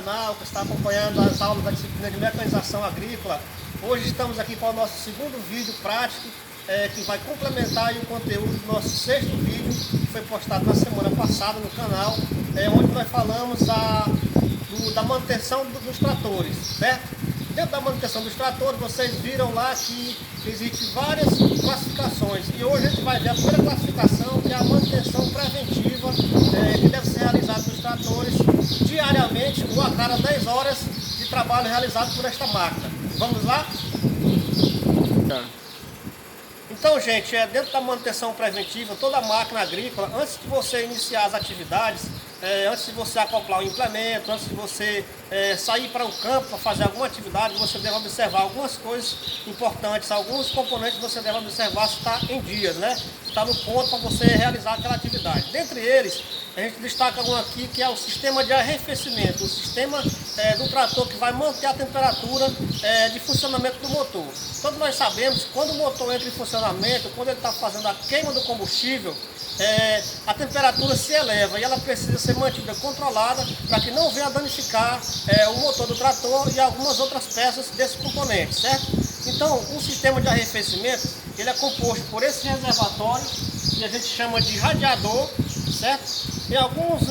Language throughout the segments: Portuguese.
canal, que está acompanhando as aulas da disciplina de mecanização agrícola. Hoje estamos aqui para o nosso segundo vídeo prático, que vai complementar aí o conteúdo do nosso sexto vídeo, que foi postado na semana passada no canal, onde nós falamos da manutenção dos tratores, certo? Dentro da manutenção dos tratores, vocês viram lá que existem várias classificações. E hoje a gente vai ver a primeira classificação, que é a manutenção preventiva, que deve ser realizada nos tratores diariamente ou a cada 10 horas de trabalho realizado por esta máquina. Vamos lá? Tá. Então, gente, dentro da manutenção preventiva, toda máquina agrícola, antes de você iniciar as atividades, antes de você acoplar o implemento, antes de você sair para o campo para fazer alguma atividade, você deve observar algumas coisas importantes, alguns componentes você deve observar se está em dias, né? Está no ponto para você realizar aquela atividade. Dentre eles, a gente destaca um aqui que é o sistema de arrefecimento, o sistema do trator que vai manter a temperatura de funcionamento do motor. Todos nós sabemos que quando o motor entra em funcionamento, quando ele está fazendo a queima do combustível, a temperatura se eleva e ela precisa ser mantida controlada para que não venha danificar o motor do trator e algumas outras peças desse componente, certo? Então, o sistema de arrefecimento, ele é composto por esse reservatório, que a gente chama de radiador, certo? Em alguns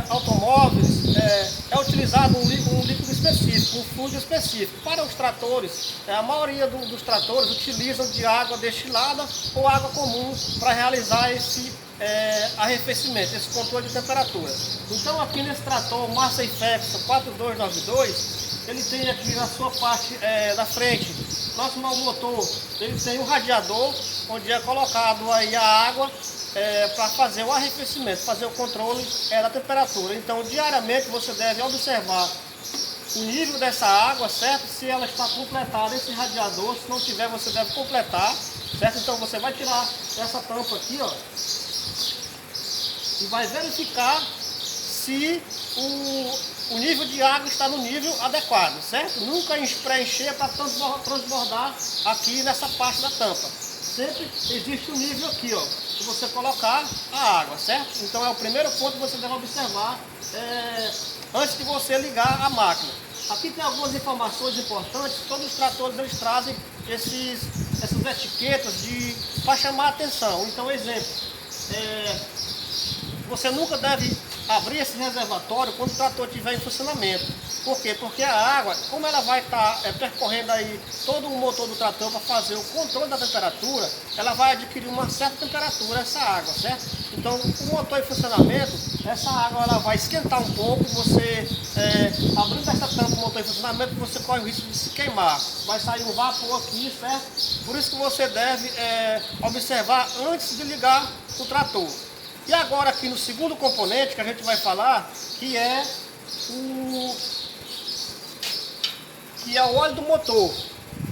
automóveis é utilizado um líquido específico, um fluido específico. Para os tratores, a maioria dos tratores utilizam de água destilada ou água comum para realizar esse arrefecimento, esse controle de temperatura. Então aqui nesse trator Massey Ferguson 4292, ele tem aqui na sua parte da frente, próximo ao motor, ele tem um radiador onde é colocado aí a água para fazer o arrefecimento, fazer o controle da temperatura. Então diariamente você deve observar o nível dessa água, certo? Se ela está completada, esse radiador, se não tiver você deve completar, certo? Então você vai tirar essa tampa aqui, ó, e vai verificar se o nível de água está no nível adequado, certo? Nunca preencher para transbordar aqui nessa parte da tampa. Sempre existe um nível aqui, ó, que você colocar a água, certo? Então é o primeiro ponto que você deve observar antes de você ligar a máquina. Aqui tem algumas informações importantes. Todos os tratores eles trazem essas etiquetas para chamar a atenção. Então, exemplo, você nunca deve abrir esse reservatório quando o trator estiver em funcionamento. Por quê? Porque a água, como ela vai estar percorrendo aí todo o motor do trator para fazer o controle da temperatura, ela vai adquirir uma certa temperatura, essa água, certo? Então, o motor em funcionamento, essa água ela vai esquentar um pouco, você abrindo essa tampa do motor em funcionamento, você corre o risco de se queimar. Vai sair um vapor aqui, certo? Por isso que você deve observar antes de ligar o trator. E agora aqui no segundo componente que a gente vai falar, que é o óleo do motor,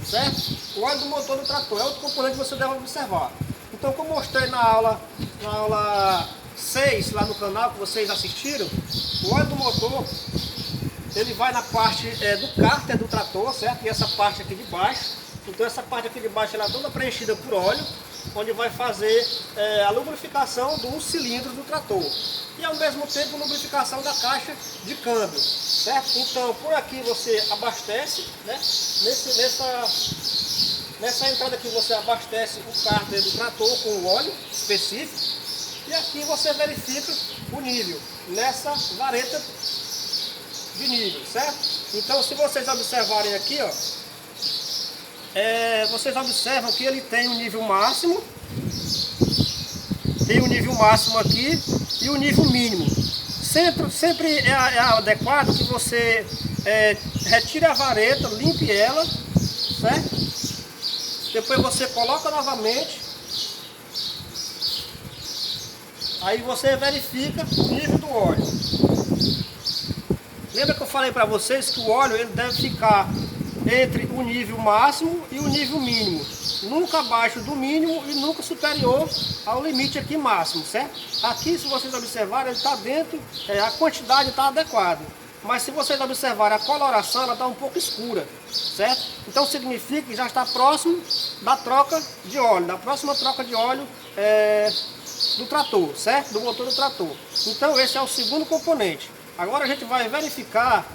certo? O óleo do motor do trator é outro componente que você deve observar. Então, como eu mostrei na aula 6 lá no canal que vocês assistiram, o óleo do motor ele vai na parte do cárter do trator, certo? E essa parte aqui de baixo. Então essa parte aqui de baixo ela é toda preenchida por óleo, onde vai fazer a lubrificação dos cilindros do trator e ao mesmo tempo a lubrificação da caixa de câmbio, certo? Então por aqui você abastece, né? Nessa entrada aqui você abastece o cárter do trator com o óleo específico e aqui você verifica o nível nessa vareta de nível, certo? Então se vocês observarem aqui, ó, vocês observam que ele tem um nível máximo, aqui e o nível mínimo. Sempre é adequado que você retire a vareta, limpe ela, certo? Depois você coloca novamente, aí você verifica o nível do óleo. Lembra que eu falei para vocês que o óleo ele deve ficar entre o nível máximo e o nível mínimo, nunca abaixo do mínimo e nunca superior ao limite aqui máximo, certo? Aqui, se vocês observarem, ele está dentro, a quantidade está adequada, mas se vocês observarem a coloração, ela está um pouco escura, certo? Então significa que já está próximo da troca de óleo, da próxima troca de óleo do trator, certo? Do motor do trator. Então esse é o segundo componente. Agora a gente vai verificar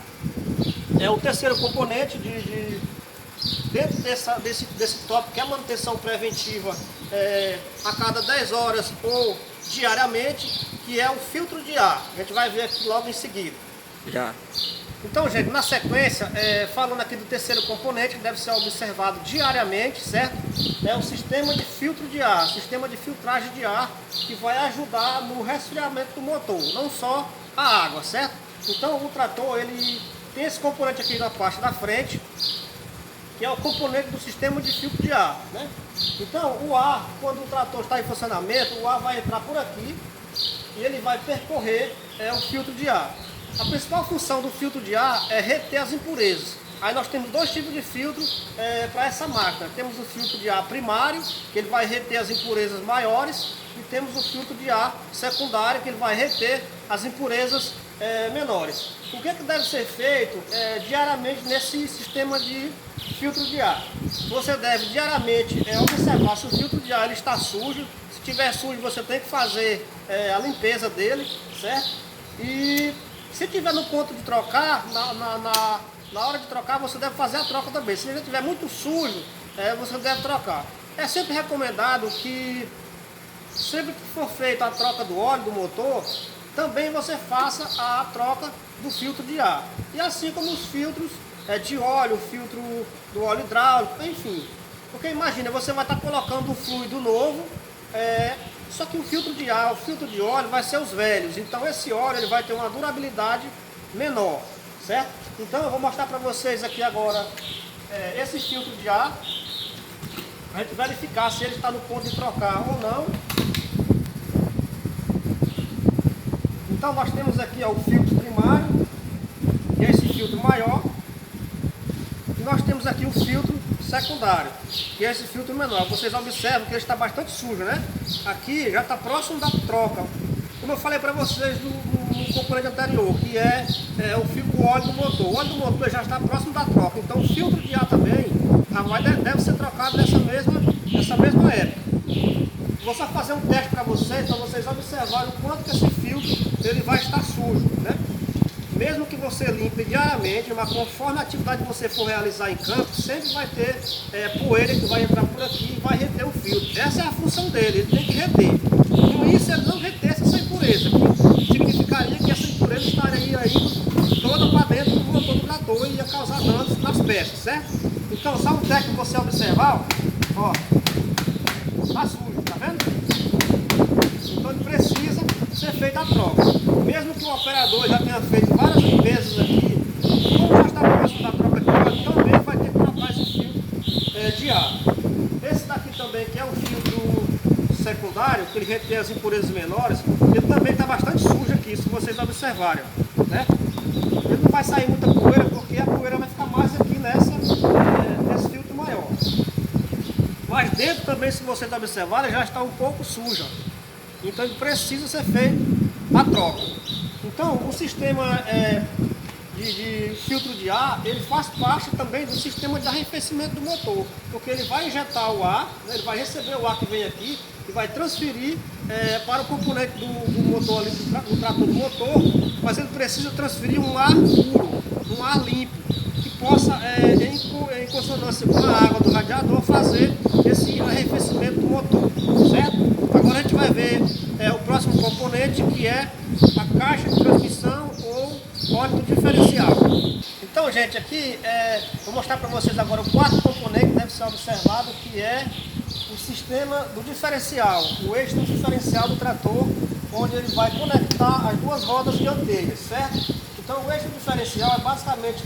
o terceiro componente dentro desse tópico, que é a manutenção preventiva a cada 10 horas ou diariamente, que é o filtro de ar. A gente vai ver aqui logo em seguida. Já. Então, gente, na sequência, falando aqui do terceiro componente, que deve ser observado diariamente, certo? É o sistema de filtro de ar, sistema de filtragem de ar, que vai ajudar no resfriamento do motor, não só a água, certo? Então, o trator, ele tem esse componente aqui na parte da frente, que é o componente do sistema de filtro de ar, né? Então, o ar, quando o trator está em funcionamento, o ar vai entrar por aqui e ele vai percorrer o filtro de ar. A principal função do filtro de ar é reter as impurezas. Aí nós temos dois tipos de filtro para essa máquina. Temos o filtro de ar primário, que ele vai reter as impurezas maiores, e temos o filtro de ar secundário, que ele vai reter as impurezas menores. O que deve ser feito diariamente nesse sistema de filtro de ar? Você deve diariamente observar se o filtro de ar ele está sujo. Se estiver sujo, você tem que fazer a limpeza dele, certo? E se estiver no ponto de trocar, na hora de trocar, você deve fazer a troca também. Se ele estiver muito sujo, você deve trocar. É sempre recomendado que, sempre que for feita a troca do óleo do motor, também você faça a troca do filtro de ar. E assim como os filtros de óleo, o filtro do óleo hidráulico, enfim. Porque imagina, você vai estar colocando um fluido novo, só que o filtro de ar, o filtro de óleo vai ser os velhos. Então esse óleo ele vai ter uma durabilidade menor, certo? Então eu vou mostrar para vocês aqui agora esse filtro de ar. A gente verificar se ele está no ponto de trocar ou não. Então nós temos aqui o filtro primário, que é esse filtro maior. E nós temos aqui o filtro secundário, que é esse filtro menor. Vocês observam que ele está bastante sujo, né? Aqui já está próximo da troca. Como eu falei para vocês no componente anterior, que o óleo do motor. O óleo do motor já está próximo da troca. Então o filtro de ar também deve ser trocado nessa mesma época. Vou só fazer um teste para vocês observarem o quanto que esse filtro ele vai estar sujo, né? Mesmo que você limpe diariamente, mas conforme a atividade que você for realizar em campo, sempre vai ter poeira que vai entrar por aqui e vai reter o filtro. Essa é a função dele, ele tem que reter. Com isso, ele não retesse essa impureza, que significaria que essa impureza estaria aí toda para dentro do motor do trator e ia causar danos nas peças, certo? Então, só um teste para você observar, ó, está sujo, tá vendo? Então, ele precisa ser feita a troca. Mesmo que o operador já tenha feito várias limpezas aqui, como já está próximo da troca de óleo, também vai ter que trocar esse filtro de ar. Esse daqui também, que é o filtro secundário, que ele retém as impurezas menores, ele também está bastante sujo aqui, se vocês observarem, né? Ele não vai sair muita poeira, porque a poeira vai ficar mais aqui nesse filtro maior. Mas dentro também, se vocês observarem, já está um pouco suja. Então ele precisa ser feito a troca. Então o sistema de filtro de ar, ele faz parte também do sistema de arrefecimento do motor, porque ele vai injetar o ar, né, ele vai receber o ar que vem aqui e vai transferir para o componente do motor ali, do trator do motor, mas ele precisa transferir um ar puro, um ar limpo, que possa, em consonância com a água do radiador, fazer esse arrefecimento do motor, certo? Agora a gente vai ver o próximo componente, que é a caixa de transmissão ou óleo do diferencial. Então, gente, aqui vou mostrar para vocês agora o quarto componente que deve ser observado, que é o sistema do diferencial, o eixo do diferencial do trator, onde ele vai conectar as duas rodas dianteiras, certo? Então o eixo diferencial é basicamente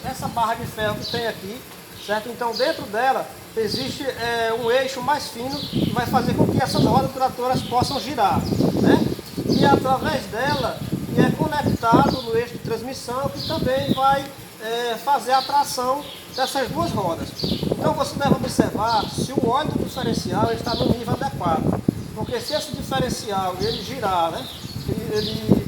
essa barra de ferro que tem aqui, certo? Então dentro dela existe um eixo mais fino que vai fazer com que essas rodas tratoras possam girar, né? E através dela é conectado no eixo de transmissão, que também vai fazer a tração dessas duas rodas. Então você deve observar se o óleo do diferencial está no nível adequado, porque se esse diferencial ele girar, né, ele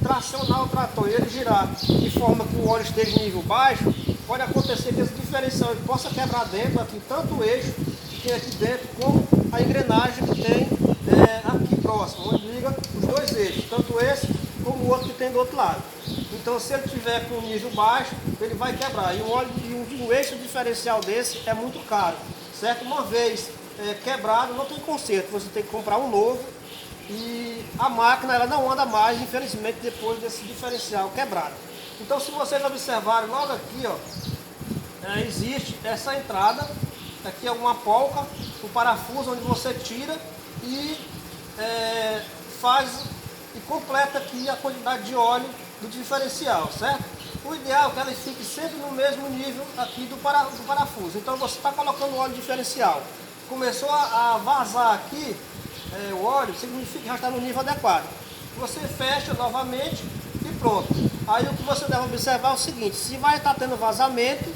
tracionar o trator e ele girar de forma que o óleo esteja em nível baixo, pode acontecer que esse diferencial ele possa quebrar dentro aqui, tanto o eixo que tem aqui dentro, como a engrenagem que tem aqui próximo, onde liga os dois eixos, tanto esse como o outro que tem do outro lado. Então, se ele tiver com nível baixo, ele vai quebrar. E um eixo diferencial desse é muito caro, certo? Uma vez quebrado, não tem conserto, você tem que comprar um novo. E a máquina ela não anda mais, infelizmente, depois desse diferencial quebrado. Então, se vocês observarem logo aqui, ó, existe essa entrada. Aqui é uma polca, um parafuso onde você tira e faz e completa aqui a quantidade de óleo do diferencial, certo? O ideal é que ela fique sempre no mesmo nível aqui do parafuso. Então você está colocando o óleo diferencial. Começou a vazar aqui o óleo, significa que já está no nível adequado. Você fecha novamente e pronto. Aí o que você deve observar é o seguinte, se vai estar tendo vazamento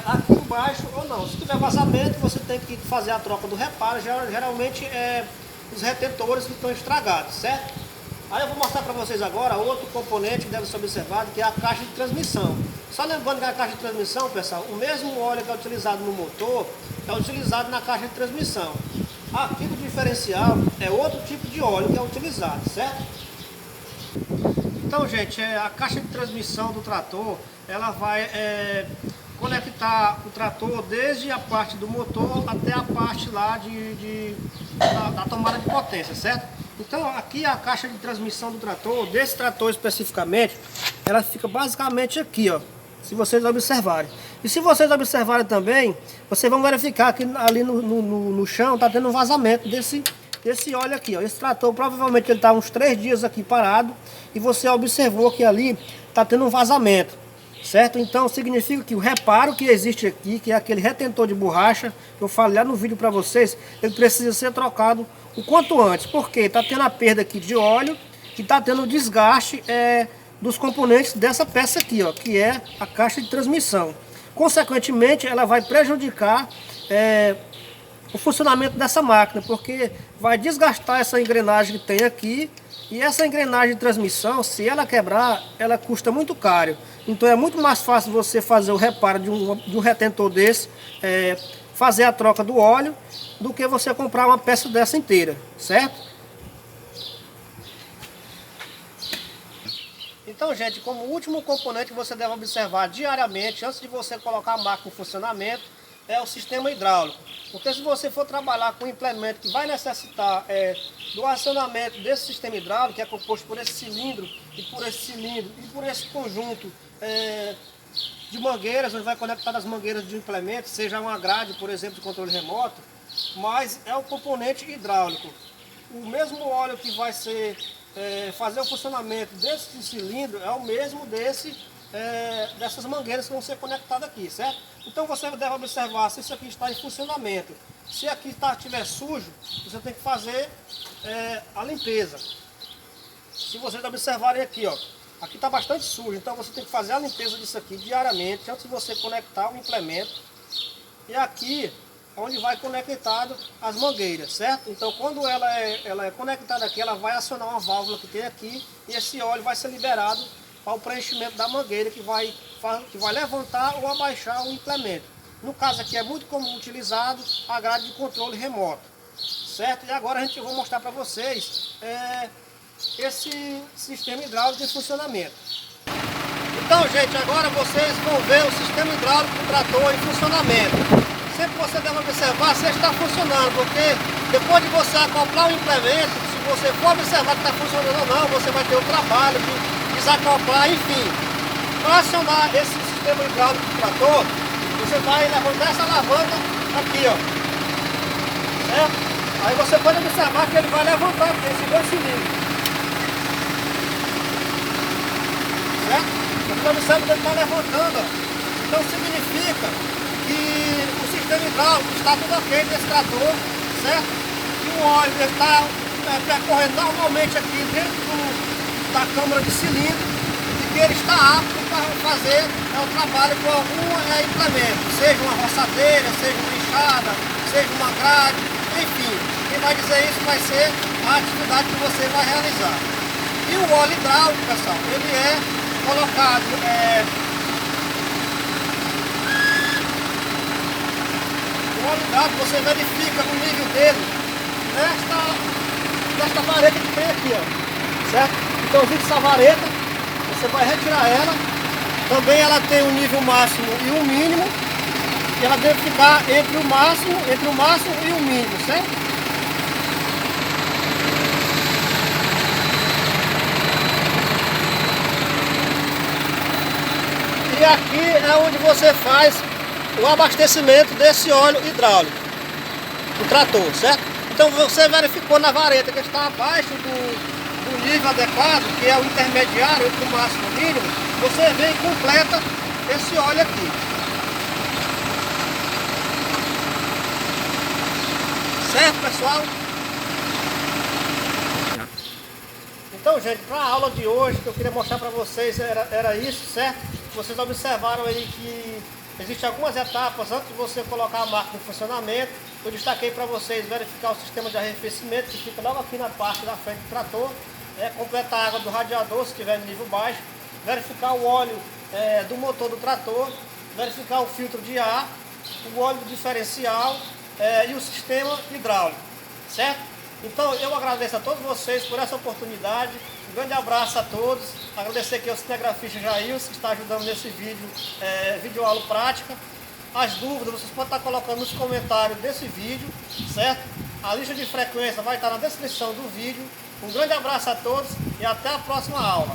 aqui embaixo ou não. Se tiver vazamento, você tem que fazer a troca do reparo, geralmente os retentores que estão estragados, certo? Aí eu vou mostrar para vocês agora outro componente que deve ser observado, que é a caixa de transmissão. Só lembrando que a caixa de transmissão, pessoal, o mesmo óleo que é utilizado no motor é utilizado na caixa de transmissão. Aqui no diferencial é outro tipo de óleo que é utilizado, certo? Então, gente, a caixa de transmissão do trator, ela vai conectar o trator desde a parte do motor até a parte lá da tomada de potência, certo? Então aqui a caixa de transmissão do trator, desse trator especificamente, ela fica basicamente aqui, ó, se vocês observarem. E se vocês observarem também, vocês vão verificar que ali no chão está tendo um vazamento desse óleo aqui, ó. Esse trator provavelmente ele está uns 3 dias aqui parado e você observou que ali está tendo um vazamento. Certo? Então significa que o reparo que existe aqui, que é aquele retentor de borracha, que eu falei lá no vídeo para vocês, ele precisa ser trocado o quanto antes, porque está tendo a perda aqui de óleo e está tendo o desgaste dos componentes dessa peça aqui, ó, que é a caixa de transmissão. Consequentemente, ela vai prejudicar o funcionamento dessa máquina, porque vai desgastar essa engrenagem que tem aqui. E essa engrenagem de transmissão, se ela quebrar, ela custa muito caro. Então é muito mais fácil você fazer o reparo de um retentor desse, fazer a troca do óleo, do que você comprar uma peça dessa inteira, certo? Então, gente, como último componente que você deve observar diariamente, antes de você colocar a máquina em funcionamento, é o sistema hidráulico. Porque se você for trabalhar com um implemento que vai necessitar do acionamento desse sistema hidráulico, que é composto por esse cilindro e por esse conjunto de mangueiras, onde vai conectar as mangueiras de implemento, seja uma grade, por exemplo, de controle remoto, mas é o componente hidráulico. O mesmo óleo que vai fazer o funcionamento desse cilindro é o mesmo dessas mangueiras que vão ser conectadas aqui, certo? Então você deve observar se isso aqui está em funcionamento. Se aqui estiver sujo, você tem que fazer a limpeza. Se vocês observarem aqui, ó, aqui está bastante sujo, então você tem que fazer a limpeza disso aqui diariamente, antes de você conectar o implemento. E aqui, onde vai conectado as mangueiras, certo? Então quando ela é conectada aqui, ela vai acionar uma válvula que tem aqui, e esse óleo vai ser liberado para o preenchimento da mangueira que vai levantar ou abaixar o implemento. No caso aqui é muito comum utilizado a grade de controle remoto, certo? E agora eu vou mostrar para vocês esse sistema hidráulico em funcionamento. Então, gente, agora vocês vão ver o sistema hidráulico do trator em funcionamento. Sempre você deve observar se ele está funcionando, porque depois de você acoplar o implemento, se você for observar que está funcionando ou não, você vai ter o trabalho de desacoplar, enfim. Para acionar esse sistema hidráulico do trator, você vai levantar essa alavanca aqui, ó. Certo? Aí você pode observar que ele vai levantar aqui, esses 2 cilindros. Certo? Você observa que ele está levantando, ó. Então significa que o sistema hidráulico está tudo ok nesse trator, certo? E o óleo está percorrendo normalmente aqui dentro da câmara de cilindro, que ele está apto para fazer o trabalho com algum implemento, seja uma roçadeira, seja uma enxada, seja uma grade, enfim. Quem vai dizer isso vai ser a atividade que você vai realizar. E o óleo hidráulico, pessoal, ele é colocado, o óleo hidráulico você verifica o nível dele nesta parede que tem aqui, ó, certo? Então existe essa vareta, você vai retirar ela. Também ela tem um nível máximo e um mínimo. E ela deve ficar entre o máximo e o mínimo, certo? E aqui é onde você faz o abastecimento desse óleo hidráulico do trator, certo? Então você verificou na vareta que está abaixo do nível adequado, que é o intermediário entre o máximo e o mínimo, você vem e completa esse óleo aqui. Certo, pessoal? Então, gente, para a aula de hoje, que eu queria mostrar para vocês era isso, certo? Vocês observaram aí que existem algumas etapas antes de você colocar a máquina em funcionamento. Eu destaquei para vocês verificar o sistema de arrefecimento, que fica logo aqui na parte da frente do trator. Completar a água do radiador, se estiver no nível baixo. Verificar o óleo do motor do trator. Verificar o filtro de ar, o óleo do diferencial e o sistema hidráulico, certo? Então eu agradeço a todos vocês por essa oportunidade. Um grande abraço a todos. Agradecer aqui ao cinegrafista Jailson, que está ajudando nesse vídeo, videoaula prática. As dúvidas vocês podem estar colocando nos comentários desse vídeo, certo? A lista de frequência vai estar na descrição do vídeo. Um grande abraço a todos e até a próxima aula.